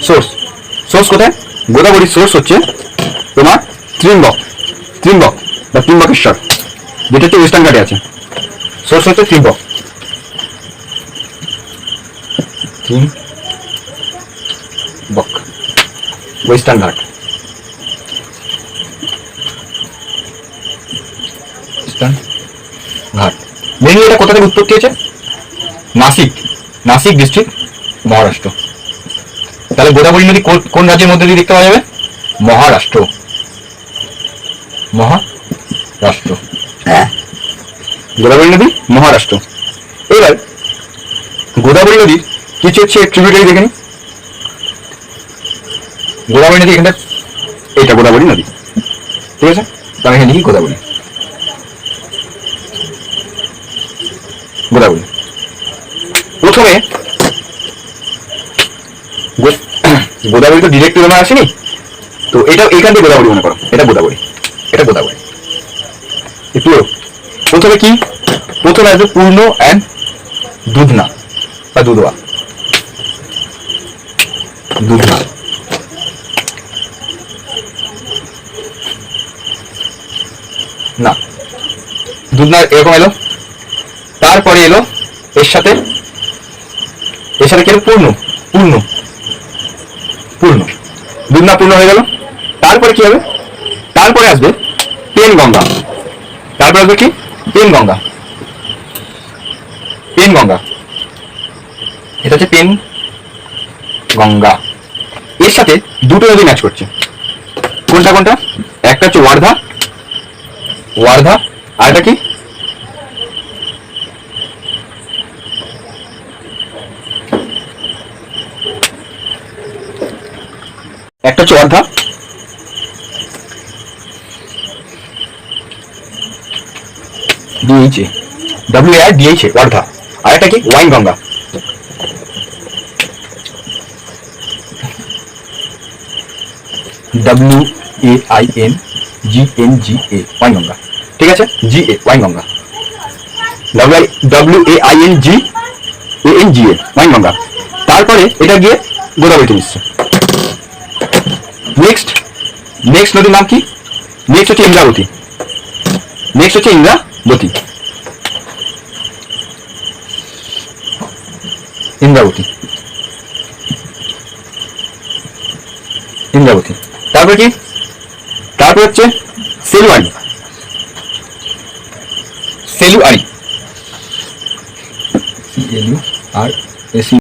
Source, source কোথায়? গোদাবরীর source হচ্ছে তোমার ত্রিম্বক, ত্রিম্বক বা ত্রিম্বকেশ্বর, যেটা হচ্ছে ওয়েস্টার্ন ঘাটে আছে। সোর্স হচ্ছে ত্রিম্বক, ত্রিম্বক ওয়েস্টার্ন ঘাট, ওয়েস্টার্ন ঘাট। মেনলি এটা কোথা থেকে উৎপত্তি হয়েছে? নাসিক, নাসিক ডিস্ট্রিক্ট, মহারাষ্ট্র। তাহলে গোদাবরী নদী কোন রাজ্যের মধ্যে দিয়ে দেখতে পাওয়া যাবে? মহারাষ্ট্র, মহারাষ্ট্র। গোদাবরী নদী মহারাষ্ট্র। এবার গোদাবরী নদীর কিছু হচ্ছে ট্রিবিউটারি দেখে নি। গোদাবরী নদী এখানটা, এইটা গোদাবরী নদী, ঠিক আছে? তো আমি এখানে লিখি গোদাবরী, গোদাবরী। প্রথমে গোদাবরী তো ডিরেক্ট তোমার আসেনি, তো এটা এখান থেকে গোদাবরী মনে করো, এটা গোদাবরী, এটা গোদাবরী। একটু প্রথমে কি? প্রথমে আসবে পূর্ণ অ্যান্ড দুধনা বা দুধওয়া, দুধনা। না, দুধনা এরকম এলো, তারপরে এলো এর সাথে, এর সাথে কি এলো? পূর্ণ, পূর্ণ, পূর্ণ, দুধনা পূর্ণ হয়ে গেল। তারপরে কি হবে? তারপরে আসবে পেন গঙ্গা, তারপরে আসবে কি? পেন গঙ্গা, পেন গঙ্গা, এটা হচ্ছে পেন গঙ্গা। এর সাথে দুটো নদী ম্যাচ করছে, কোনটা কোনটা? একটা হচ্ছে ওয়ার্ধা, ওয়ার্ধা, আর এটা কি? একটা হচ্ছে ওয়ার্ধা, ডিএইচএ, WARDHA, ওয়ার্ধা। আর একটা কি? Wine Ganga, WAINGNGA, wine Ganga, ঠিক আছে? GA, wine Ganga, WAINGANGA, wine Ganga. তারপরে এটা গিয়ে গোদাবরীতে মিশছে। নেক্সট, নেক্সট নদীর নাম কি? নেক্সট হচ্ছে ইন্দ্রাবতী, নেক্সট হচ্ছে ইন্দ্রাবতী, ইন্দ্রাবতী, ইন্দ্রাবতী। তারপরে কি? তারপর হচ্ছে সেলুয়ারি, সেলুয়ারি, CLURAC।